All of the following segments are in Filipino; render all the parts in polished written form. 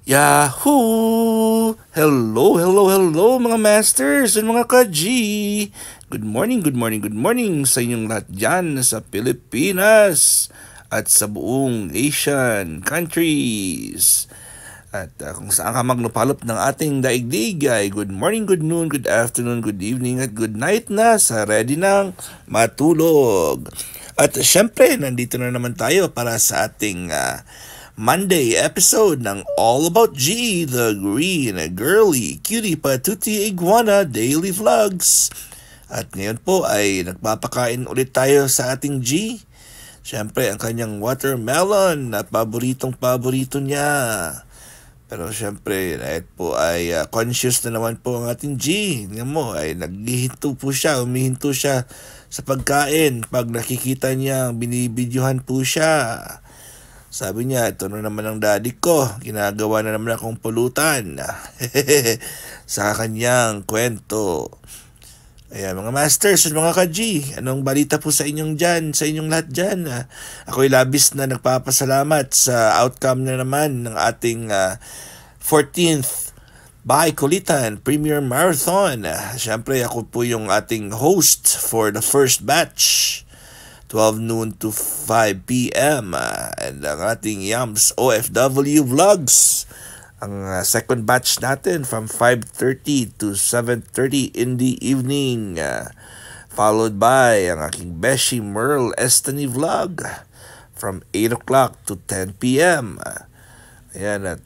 Yahoo! Hello, hello, hello mga masters and mga ka-G! Good morning, good morning, good morning sa inyong lahat dyan sa Pilipinas at sa buong Asian countries. At kung saan ka maglupalop ng ating daigdig ay good morning, good noon, good afternoon, good evening at good night na sa ready ng matulog. At syempre, nandito na naman tayo para sa ating Monday episode ng All About G, the Green Girly Cutie Patootie Iguana Daily Vlogs. At ngayon po ay nagpapakain ulit tayo sa ating G. Siyempre, ang kanyang watermelon na paboritong-paborito niya. Pero siyempre, dahil po ay conscious na naman po ang ating G. Tingnan mo, ay naghihinto po siya, umihinto siya sa pagkain. Pag nakikita niya, binibidyohan po siya. Sabi niya, ito na naman ang daddy ko. Ginagawa na naman akong pulutan. Sa kanyang kwento. Ayan, mga masters at mga ka-G, anong balita po sa inyong dyan, sa inyong lahat dyan? Ako'y labis na nagpapasalamat sa outcome na naman ng ating 14th Bahay Kulitan Premier Marathon. Siyempre, ako po yung ating host for the first batch. 12 noon to 5 p.m. And ang ating Yams OFW Vlogs. Ang second batch natin from 5:30 to 7:30 in the evening. Followed by ang aking Beshi Merle Estany Vlog from 8 o'clock to 10 p.m. Ayan, at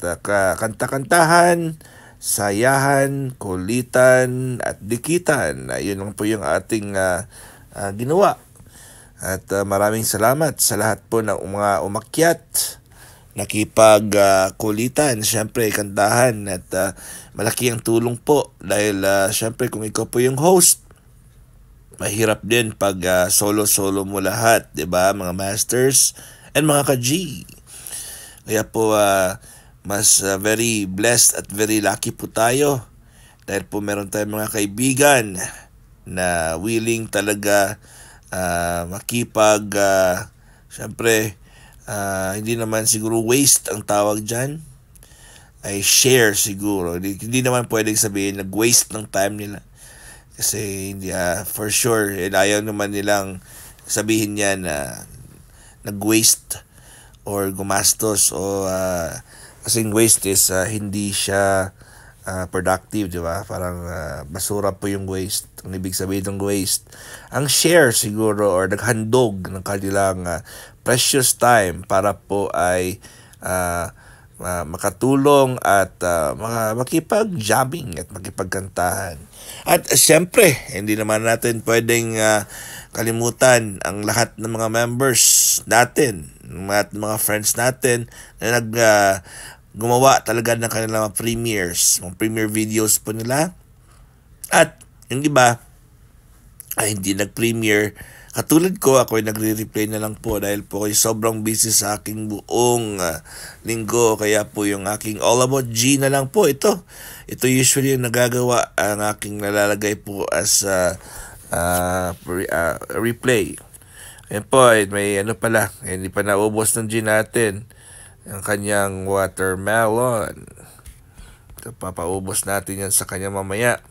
kanta-kantahan, sayahan, kulitan, at dikitan. Yun lang po yung ating ginawa. At maraming salamat sa lahat po ng mga umakyat, nakipag-kulitan, syempre kantahan, at malaki ang tulong po dahil syempre kung ikaw po yung host, mahirap din pag solo-solo mo lahat, 'di ba mga masters and mga ka-G. Kaya po mas very blessed at very lucky po tayo dahil po meron tayong mga kaibigan na willing talaga makipag syempre hindi naman siguro waste ang tawag dyan, ay share siguro. Hindi naman pwedeng sabihin nag-waste ng time nila kasi hindi, for sure ayaw naman nilang sabihin yan na nag-waste or gumastos o kasing waste is hindi siya productive, di ba? Parang basura po yung waste. Ang ibig sabihin ng waste, ang share siguro or naghandog ng kanilang precious time para po ay makatulong at makipag-jamming at makipagkantahan. At siyempre, hindi naman natin pwedeng kalimutan ang lahat ng mga members natin, mga friends natin na gumawa talaga ng kanilang mga premieres, mga premiere videos po nila. At yung iba ay hindi nag-premiere. Katulad ko, ako ay nagre-replay na lang po dahil po ay sobrang busy sa aking buong linggo. Kaya po yung aking All About G na lang po ito. Ito usually yung nagagawa, ang aking nalalagay po as replay. Ayan po, may ano pala, hindi pa naubos ng G natin ang kanyang watermelon. Papaubos natin yan sa kanya mamaya.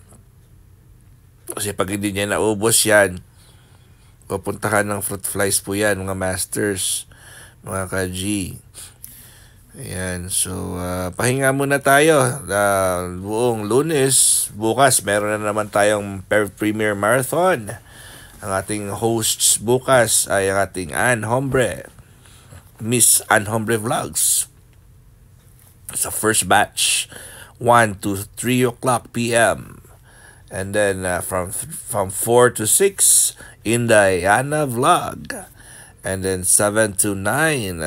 Kasi pag hindi niya naubos yan, pupuntahan ng fruit flies po yan, mga masters, mga ka-G. Ayan, so pahinga muna tayo. Buong Lunes, bukas, meron na naman tayong Premier Marathon. Ang ating hosts bukas ay ang ating Ann Hombre, Miss Ann Hombre Vlogs. Sa first batch, 1 to 3 o'clock p.m. And then from 4 to 6, Indayana Vlog. And then 7 to 9,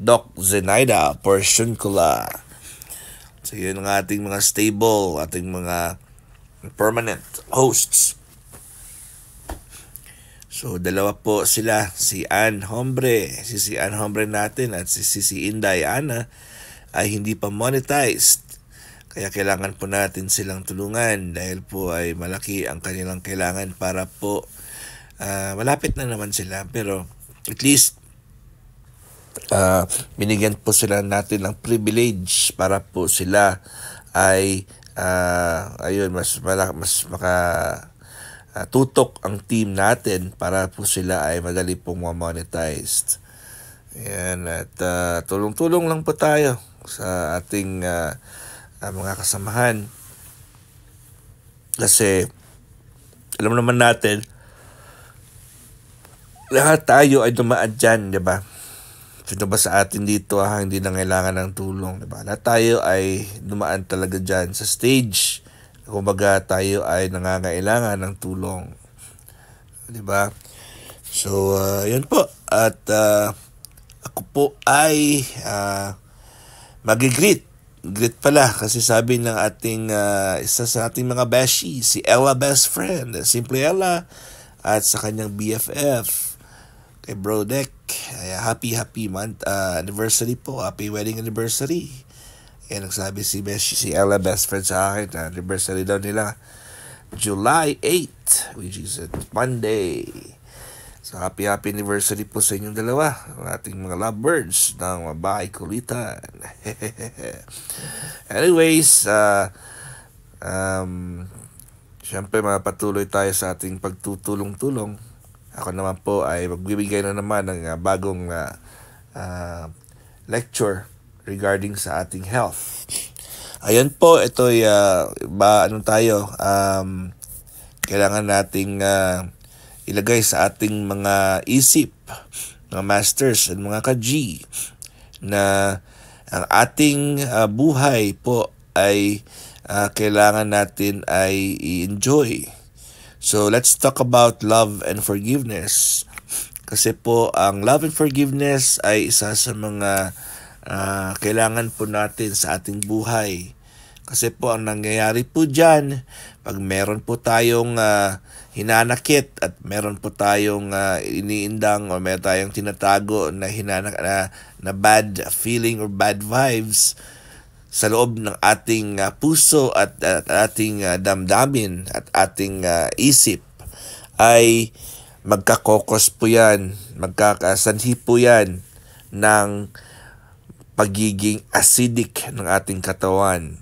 Doc Zenaida Porciuncula. So yun ang ating mga stable, ating mga permanent hosts. So dalawa po sila, si Ann Hombre, si Ann Hombre natin at si Indayana ay hindi pa monetized. Kaya kailangan po natin silang tulungan dahil po ay malaki ang kanilang kailangan para po malapit na naman sila. Pero at least binigyan po sila natin ng privilege para po sila ay ayun, mas maka tutok ang team natin para po sila ay madali pong monetized. Ayan, at tulong-tulong lang po tayo sa ating mga kasamahan. Kasi alam naman natin, lahat tayo ay dumaan dyan, di ba? Sino ba sa atin dito hindi nangailangan ng tulong, di ba? Lahat tayo ay dumaan talaga dyan sa stage. Kumbaga tayo ay nangangailangan ng tulong. Di ba? So, yun po. At ako po ay mag-greet pala kasi sabi ng ating isa sa ating mga beshi, si Ella Best Friend, Simple Ella, at sa kanyang BFF kay Bro Deck. Happy month anniversary po, happy wedding anniversary. Nagsabi si Beshi, si Ella Best Friend sa akin na anniversary daw nila July 8, which is Monday. So happy anniversary po sa inyong dalawa, ang ating mga lovebirds ng Bahay Kulitan. Anyways, syempre mapatuloy tayo sa ating pagtutulong-tulong. Ako naman po ay magbibigay na naman ng bagong lecture regarding sa ating health. Ayun po, ito ay kailangan nating ilagay sa ating mga isip, mga masters at mga ka-G, na ang ating buhay po ay kailangan natin ay i-enjoy. So let's talk about love and forgiveness. Kasi po ang love and forgiveness ay isa sa mga kailangan po natin sa ating buhay. Kasi po ang nangyayari po dyan, pag meron po tayong hinanakit at meron po tayong iniindang o meron tayong tinatago na na bad feeling or bad vibes sa loob ng ating puso at ating damdamin at ating isip, ay magkakokos po yan, magkakasanhi po yan ng pagiging acidic ng ating katawan.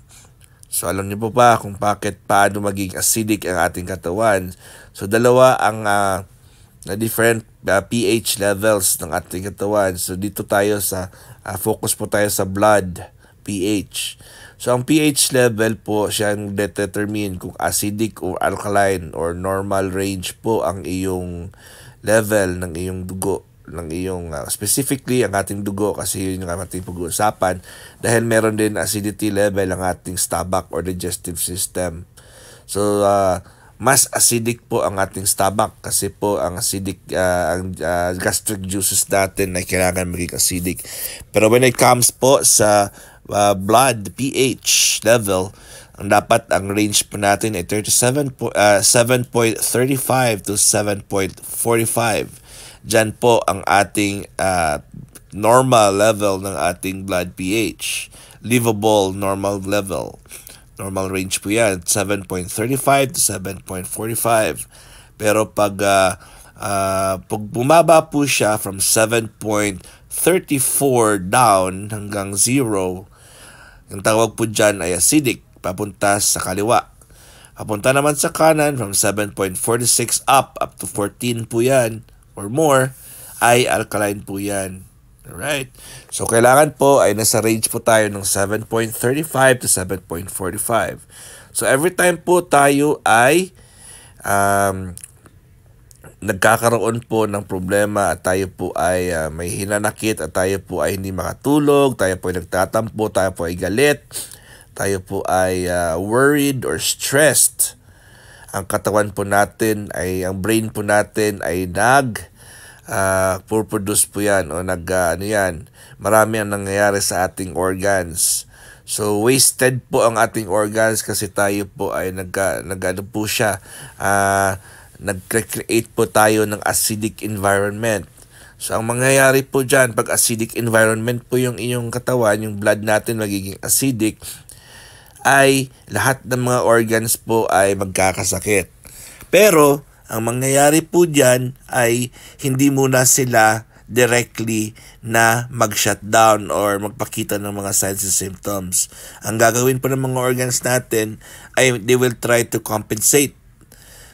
So alam niyo po ba kung paano maging acidic ang ating katawan? So dalawa ang na different pH levels ng ating katawan. So dito tayo sa focus po tayo sa blood pH. So ang pH level po siya ang determine kung acidic or alkaline or normal range po ang iyong level ng iyong dugo, ng iyong specifically ang ating dugo, kasi yun yung ating pag-uusapan, dahil meron din acidity level ang ating stomach or digestive system. So mas acidic po ang ating stomach kasi po ang acidic gastric juices natin ay kailangan maging acidic. Pero when it comes po sa blood pH level, ang dapat ang range po natin ay 7.35 to 7.45. Diyan po ang ating normal level ng ating blood pH. Livable normal level. Normal range po yan, 7.35 to 7.45. Pero pag bumaba po siya from 7.34 down hanggang 0, ang tawag po dyan ay acidic, papunta sa kaliwa. Papunta naman sa kanan from 7.46 up to 14 po yan or more, ay alkaline po yan. Alright? So, kailangan po ay nasa range po tayo ng 7.35 to 7.45. So, every time po tayo ay nagkakaroon po ng problema at tayo po ay may hinanakit at tayo po ay hindi makatulog, tayo po ay nagtatampo, tayo po ay galit, tayo po ay worried or stressed, ang katawan po natin ang brain po natin ay produce po yan o marami ang nangyayari sa ating organs. So wasted po ang ating organs kasi tayo po ay nag-create po tayo ng acidic environment. So ang mangyayari po dyan, pag acidic environment po yung iyong katawan, yung blood natin magiging acidic, ay lahat ng mga organs po ay magkakasakit. Pero ang mangyayari po dyan ay hindi muna sila directly na mag-shutdown or magpakita ng mga signs and symptoms. Ang gagawin po ng mga organs natin ay they will try to compensate.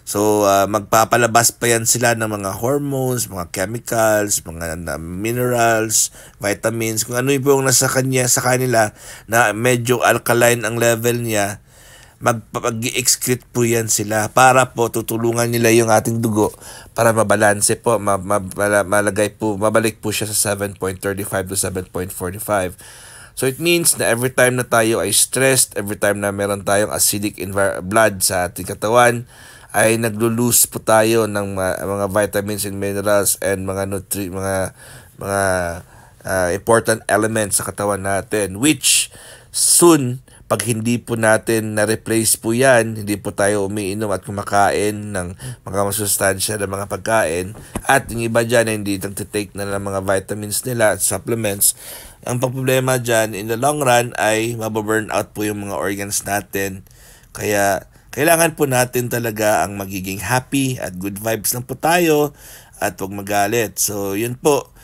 So, magpapalabas pa yan sila ng mga hormones, mga chemicals, mga minerals, vitamins, kung ano yung nasa kanila na medyo alkaline ang level niya, mag-excrete po yan sila para po tutulungan nila yung ating dugo para mabalanse po, mabalik po siya sa 7.35 to 7.45. So it means na every time na tayo ay stressed, every time na meron tayong acidic blood sa ating katawan, ay naglo-lose po tayo ng mga vitamins and minerals and mga important elements sa katawan natin, which soon pag hindi po natin na-replace po yan, hindi po tayo umiinom at kumakain ng mga masustansya ng mga pagkain, at yung iba dyan ay hindi nagtitake na ng mga vitamins nila at supplements, ang problema dyan in the long run ay mababurn out po yung mga organs natin. Kaya kailangan po natin talaga ang magiging happy at good vibes lang po tayo at huwag magalit. So yun po.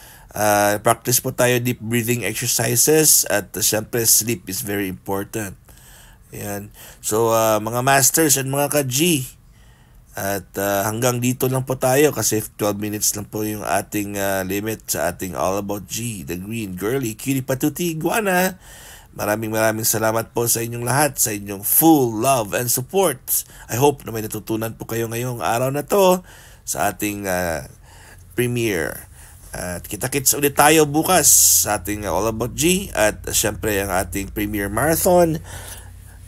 Practice po tayo deep breathing exercises at syempre sleep is very important. Ayan. So mga masters and mga ka-G, at hanggang dito lang po tayo kasi 12 minutes lang po yung ating limit sa ating All About G, the green, girly, cutie, patuti, iguana. Maraming salamat po sa inyong lahat, sa inyong full love and support. I hope na may natutunan po kayo ngayong araw na to sa ating premiere. At kita-kits ulit tayo bukas sa ating All About G at syempre ang ating premiere marathon.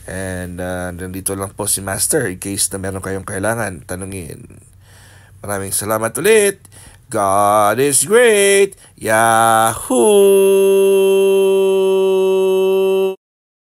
And nandito lang po si Master in case na meron kayong kailangan tanungin. Maraming salamat ulit. God is great. Yahoo!